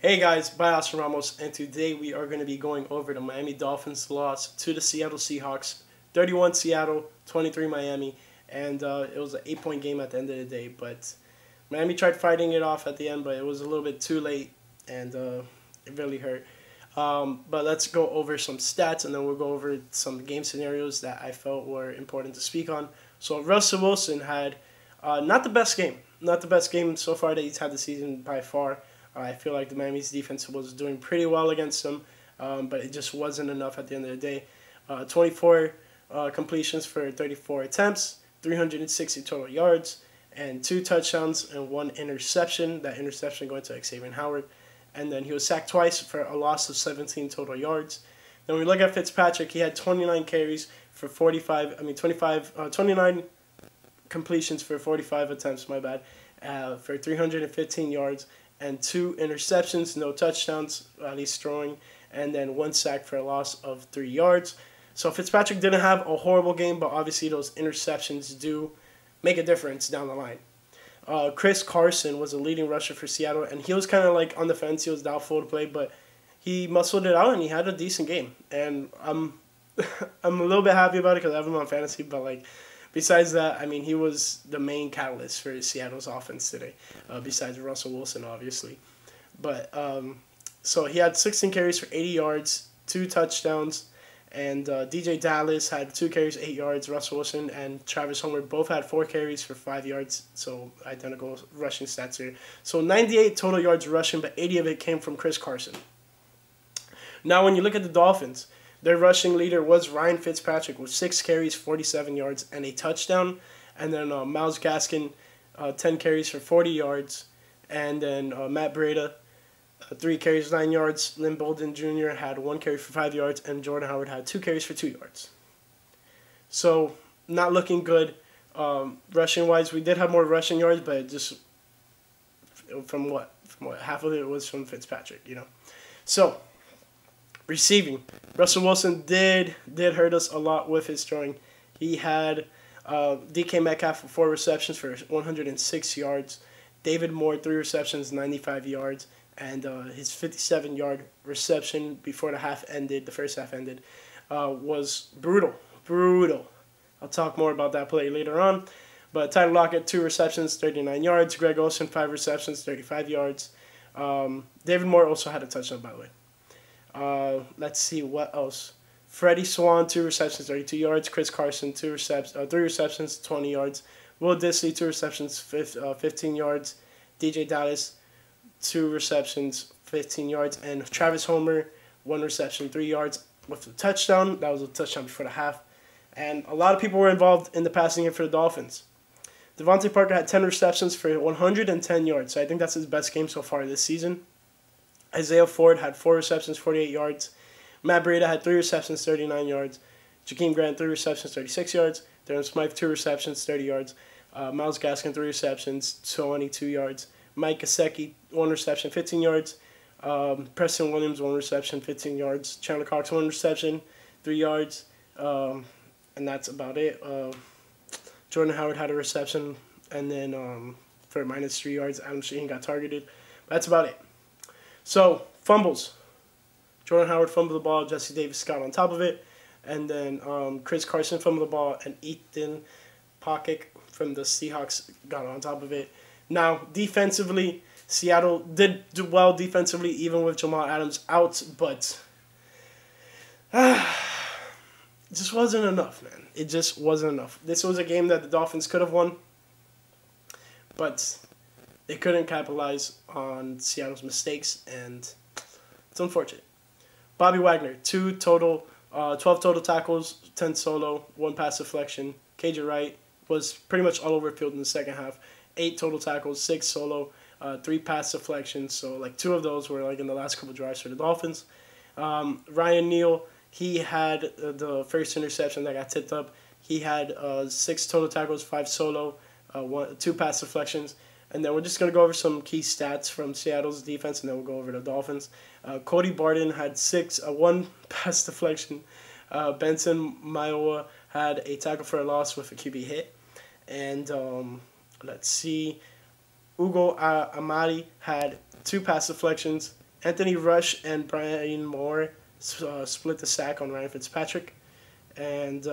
Hey guys, Bias Ramos, and today we are going to be going over the Miami Dolphins loss to the Seattle Seahawks, 31 Seattle, 23 Miami, and it was an 8-point game at the end of the day, but Miami tried fighting it off at the end, but it was a little bit too late, and it really hurt. But let's go over some stats, and then we'll go over some game scenarios that I felt were important to speak on. So Russell Wilson had not the best game so far that he's had this season by far. I feel like the Miami's defense was doing pretty well against him, but it just wasn't enough at the end of the day. 24 completions for 34 attempts, 360 total yards, and 2 touchdowns and 1 interception. That interception going to Xavier Howard. And then he was sacked twice for a loss of 17 total yards. Then we look at Fitzpatrick. He had 29 carries for 29 completions for 45 attempts, my bad, for 315 yards. And 2 interceptions, no touchdowns, at least throwing, and then 1 sack for a loss of 3 yards. So Fitzpatrick didn't have a horrible game, but obviously those interceptions do make a difference down the line. Chris Carson was a leading rusher for Seattle, and he was kind of like on the fence. He was doubtful to play, but he muscled it out, and he had a decent game. And I'm a little bit happy about it because I have him on fantasy, but like, besides that, I mean, he was the main catalyst for Seattle's offense today, besides Russell Wilson, obviously. But so he had 16 carries for 80 yards, 2 touchdowns, and DJ Dallas had 2 carries, 8 yards. Russell Wilson and Travis Homer both had 4 carries for 5 yards, so identical rushing stats here. So 98 total yards rushing, but 80 of it came from Chris Carson. Now, when you look at the Dolphins, their rushing leader was Ryan Fitzpatrick with 6 carries, 47 yards, and a touchdown. And then Myles Gaskin, 10 carries for 40 yards. And then Matt Breida, 3 carries, 9 yards. Lynn Bolden Jr. had 1 carry for 5 yards. And Jordan Howard had 2 carries for 2 yards. So, not looking good. Rushing-wise, we did have more rushing yards, but it just from what? Half of it was from Fitzpatrick, you know. So, receiving, Russell Wilson did hurt us a lot with his throwing. He had DK Metcalf for 4 receptions for 106 yards. David Moore, 3 receptions, 95 yards. And his 57-yard reception before the first half ended, was brutal. I'll talk more about that play later on. But Tyler Lockett, 2 receptions, 39 yards. Greg Olsen, 5 receptions, 35 yards. David Moore also had a touchdown, by the way. Let's see what else. Freddie Swan, 2 receptions, 32 yards. Chris Carson, 3 receptions, 20 yards. Will Dissly, 2 receptions, 15 yards. DJ Dallas, 2 receptions, 15 yards. And Travis Homer, 1 reception, 3 yards with a touchdown. That was a touchdown before the half. And a lot of people were involved in the passing game for the Dolphins. Devontae Parker had 10 receptions for 110 yards. So I think that's his best game so far this season. Isaiah Ford had 4 receptions, 48 yards. Matt Breida had 3 receptions, 39 yards. Jakeem Grant, 3 receptions, 36 yards. Darren Smythe, 2 receptions, 30 yards. Myles Gaskin, 3 receptions, 22 yards. Mike Gesicki, 1 reception, 15 yards. Preston Williams, 1 reception, 15 yards. Chandler Cox, 1 reception, 3 yards. And that's about it. Jordan Howard had a reception, and then for -3 yards, Adam Shaheen got targeted. That's about it. So, fumbles. Jordan Howard fumbled the ball. Jesse Davis got on top of it. And then Chris Carson fumbled the ball. And Ethan Pockett from the Seahawks got on top of it. Now, defensively, Seattle did do well defensively, even with Jamal Adams out. But it just wasn't enough, man. It just wasn't enough. This was a game that the Dolphins could have won. But they couldn't capitalize on Seattle's mistakes, and it's unfortunate. Bobby Wagner, 12 total tackles, 10 solo, 1 pass deflection. KJ Wright was pretty much all over the field in the second half. 8 total tackles, 6 solo, 3 pass deflections. So like 2 of those were like in the last couple drives for the Dolphins. Ryan Neal, he had the first interception that got tipped up. He had 6 total tackles, 5 solo, 2 pass deflections. And then we're just going to go over some key stats from Seattle's defense, and then we'll go over the Dolphins. Cody Barton had 1 pass deflection. Benson Mayowa had a tackle for a loss with a QB hit. And let's see. Ugo Amadi had 2 pass deflections, Anthony Rush and Brian Moore split the sack on Ryan Fitzpatrick. And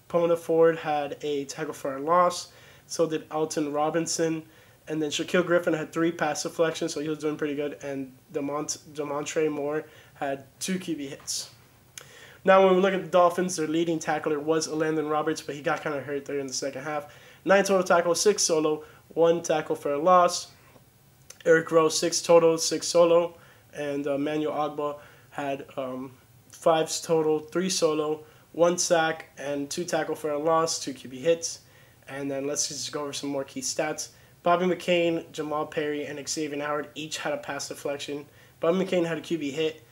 Pomona Ford had a tackle for a loss. So did Alton Robinson. And then Shaquille Griffin had 3 pass deflections, so he was doing pretty good. And Demontre Moore had 2 QB hits. Now, when we look at the Dolphins, their leading tackler was Landon Roberts, but he got kind of hurt there in the second half. 9 total tackles, 6 solo, 1 tackle for a loss. Eric Rowe, 6 total, 6 solo. And Manuel Agba had 5 total, 3 solo, 1 sack, and 2 tackle for a loss, 2 QB hits. And then let's just go over some more key stats. Bobby McCain, Jamal Perry, and Xavier Howard each had a pass deflection. Bobby McCain had a QB hit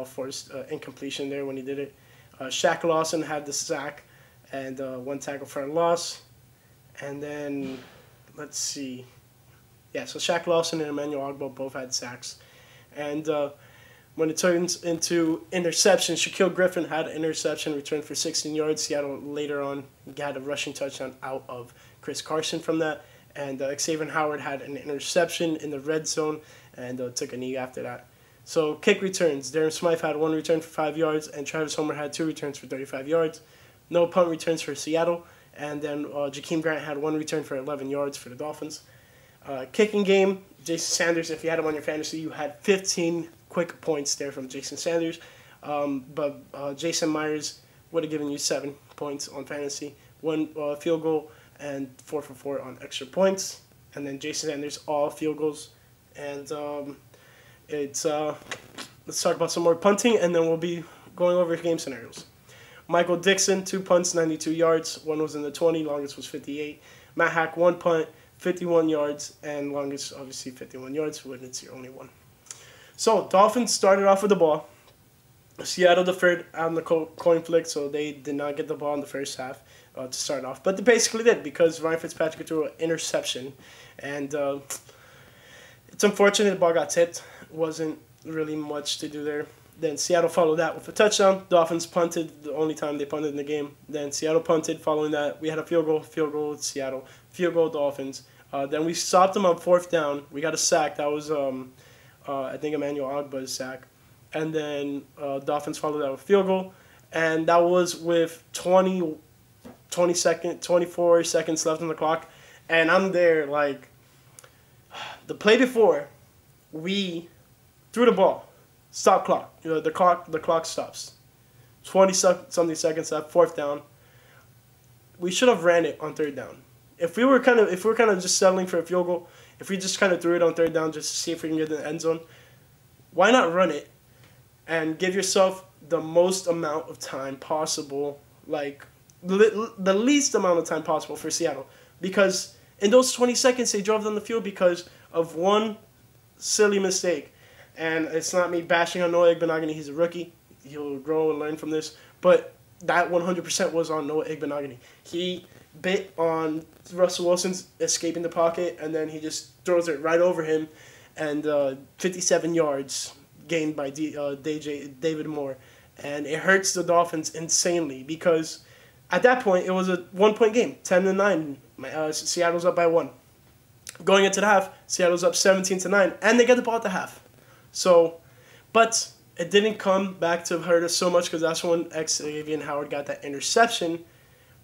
for his incompletion there when he did it. Shaq Lawson had the sack and 1 tackle for a loss. And then, let's see. Yeah, so Shaq Lawson and Emmanuel Ogbo both had sacks. And when it turns into interception, Shaquille Griffin had an interception returned for 16 yards. Seattle later on got a rushing touchdown out of Chris Carson from that. And Xavier Howard had an interception in the red zone and took a knee after that. So kick returns. Darren Smythe had 1 return for 5 yards, and Travis Homer had 2 returns for 35 yards. No punt returns for Seattle. And then Jakeem Grant had 1 return for 11 yards for the Dolphins. Kicking game, Jason Sanders, if you had him on your fantasy, you had 15 quick points there from Jason Sanders. But Jason Myers would have given you 7 points on fantasy. 1 field goal and 4 for 4 on extra points. And then Jason Sanders, all field goals. And let's talk about some more punting, and then we'll be going over game scenarios. Michael Dixon, 2 punts, 92 yards. 1 was in the 20, longest was 58. Matt Hack, 1 punt, 51 yards, and longest, obviously, 51 yards when it's your only one. So, Dolphins started off with the ball. Seattle deferred on the coin flick, so they did not get the ball in the first half to start off. But they basically did, because Ryan Fitzpatrick threw an interception. And it's unfortunate the ball got tipped. Wasn't really much to do there. Then Seattle followed that with a touchdown. Dolphins punted, the only time they punted in the game. Then Seattle punted. Following that, we had a field goal Seattle, field goal Dolphins. Then we stopped them on 4th down. We got a sack. That was, I think, Emmanuel Ogba's sack. And then Dolphins followed that with a field goal. And that was with 24 seconds left on the clock. And I'm there, like, the play before, we threw the ball. Stop clock. You know, the clock stops. 20-something seconds left, 4th down. We should have ran it on 3rd down. If we were kind of just settling for a field goal, if we just kind of threw it on 3rd down just to see if we can get in the end zone, why not run it and give yourself the most amount of time possible, like the least amount of time possible for Seattle? Because in those 20 seconds, they drove down the field because of one silly mistake. And it's not me bashing on Noah Igbenogany. He's a rookie. He'll grow and learn from this. But that 100% was on Noah Igbenogany. He bit on Russell Wilson's escaping the pocket, and then he just throws it right over him. And 57 yards gained by David Moore. And it hurts the Dolphins insanely because at that point, it was a 1-point game, 10-9. Seattle's up by 1. Going into the half, Seattle's up 17-9, and they get the ball at the half. So, but it didn't come back to hurt us so much because that's when Xavier Howard got that interception.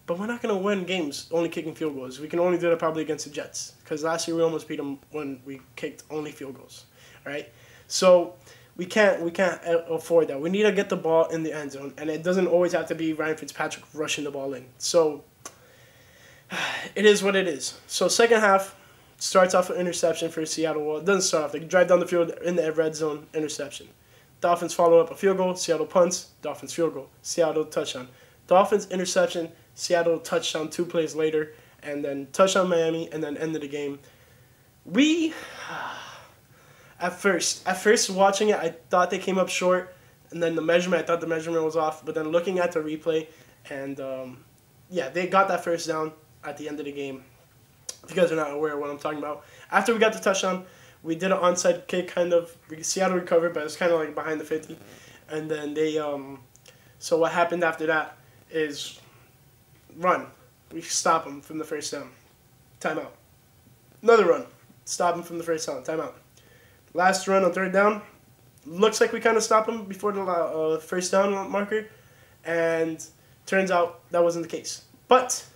But we're not going to win games only kicking field goals. We can only do that probably against the Jets because last year we almost beat them when we kicked only field goals. All right, so we can't afford that. We need to get the ball in the end zone, and it doesn't always have to be Ryan Fitzpatrick rushing the ball in. So it is what it is. So second half. Starts off with interception for Seattle. Well, it doesn't start off. They drive down the field in the red zone, interception. Dolphins follow up a field goal. Seattle punts. Dolphins field goal. Seattle touchdown. Dolphins interception. Seattle touchdown 2 plays later. And then touchdown Miami. And then end of the game. We, at first watching it, I thought they came up short. And then the measurement, I thought the measurement was off. But then looking at the replay, and yeah, they got that first down at the end of the game. If you guys are not aware of what I'm talking about. After we got the touchdown, we did an onside kick, kind of. Seattle recovered, but it was kind of like behind the 50. And then they, so what happened after that is run. We stop them from the first down. Timeout. Another run. Stop them from the first down. Timeout. Last run on 3rd down. looks like we kind of stopped them before the first down marker, and turns out that wasn't the case. But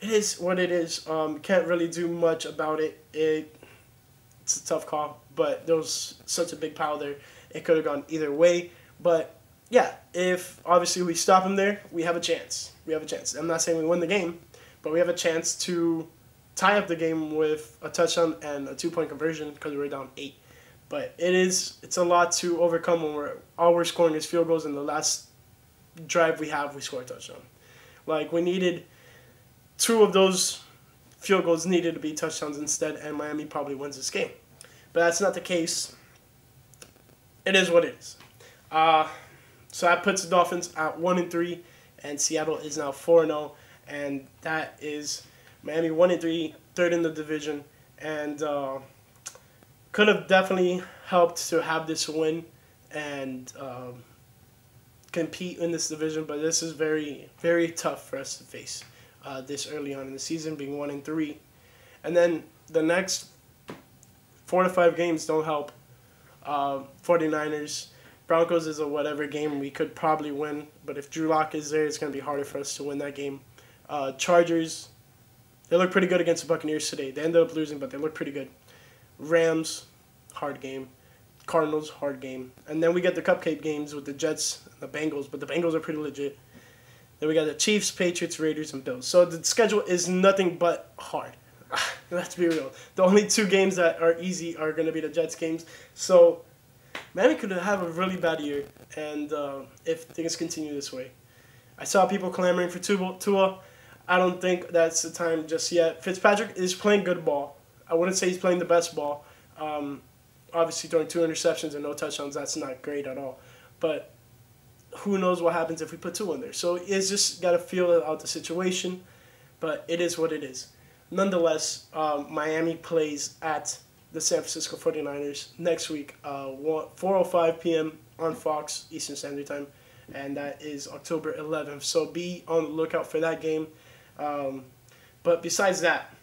it is what it is. Can't really do much about it. It's a tough call, but there was such a big pile there. It could have gone either way. But yeah, if obviously we stop them there, we have a chance. We have a chance. I'm not saying we win the game, but we have a chance to tie up the game with a touchdown and a 2-point conversion because we're down 8. But it's a lot to overcome when all we're scoring is field goals, and the last drive we scored a touchdown. Like, we needed 2 of those field goals needed to be touchdowns instead, and Miami probably wins this game. But that's not the case. It is what it is. So that puts the Dolphins at 1-3, and Seattle is now 4-0, and that is Miami 1-3, third in the division, and could have definitely helped to have this win and compete in this division, but this is very, very tough for us to face this early on in the season, being 1-3. And then the next 4 to 5 games don't help. 49ers, Broncos is a whatever game we could probably win, but if Drew Lock is there, it's going to be harder for us to win that game. Chargers, they look pretty good against the Buccaneers today. They ended up losing, but they look pretty good. Rams, hard game. Cardinals, hard game. And then we get the cupcake games with the Jets and the Bengals, but the Bengals are pretty legit. Then we got the Chiefs, Patriots, Raiders, and Bills. So the schedule is nothing but hard. Let's be real. The only 2 games that are easy are going to be the Jets games. So Miami could have a really bad year, and if things continue this way. I saw people clamoring for Tua. I don't think that's the time just yet. Fitzpatrick is playing good ball. I wouldn't say he's playing the best ball. Obviously, throwing 2 interceptions and no touchdowns, that's not great at all. But who knows what happens if we put 2 in there. So it's just got to feel out the situation, but it is what it is. Nonetheless, Miami plays at the San Francisco 49ers next week, 4:05 p.m. on Fox Eastern Standard Time, and that is October 11th. So be on the lookout for that game. But besides that,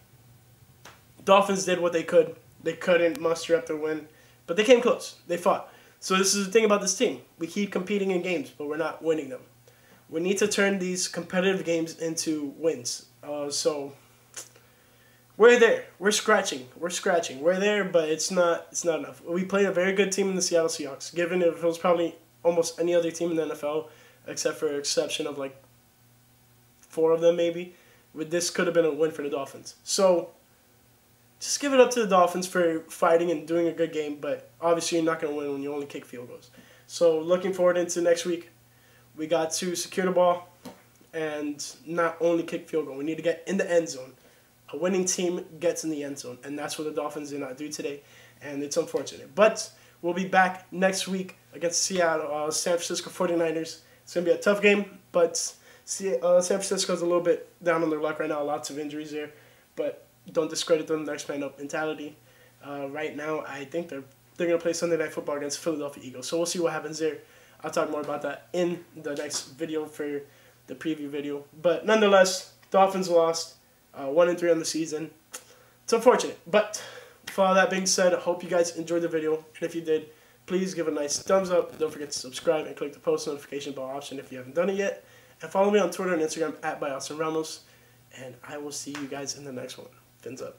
Dolphins did what they could. They couldn't muster up the win, but they came close. They fought. So this is the thing about this team. We keep competing in games, but we're not winning them. We need to turn these competitive games into wins. So we're there. We're scratching. We're there, but it's not enough. We played a very good team in the Seattle Seahawks, given if it was probably almost any other team in the NFL, except for an exception of like 4 of them maybe. This could have been a win for the Dolphins. So just give it up to the Dolphins for fighting and doing a good game, but obviously you're not going to win when you only kick field goals. So looking forward into next week, we got to secure the ball and not only kick field goal. We need to get in the end zone. A winning team gets in the end zone, and that's what the Dolphins did not do today, and it's unfortunate. But we'll be back next week against San Francisco 49ers. It's going to be a tough game, but San Francisco's a little bit down on their luck right now. Lots of injuries there, but don't discredit them. Next man up mentality. Right now, I think they're going to play Sunday Night Football against Philadelphia Eagles. So we'll see what happens there. I'll talk more about that in the next video for the preview video. But nonetheless, Dolphins lost 1-3 on the season. It's unfortunate. But for all that being said, I hope you guys enjoyed the video. And if you did, please give a nice thumbs up. Don't forget to subscribe and click the post notification bell option if you haven't done it yet. And follow me on Twitter and Instagram @ByAustinRamos. And I will see you guys in the next one. Fins up.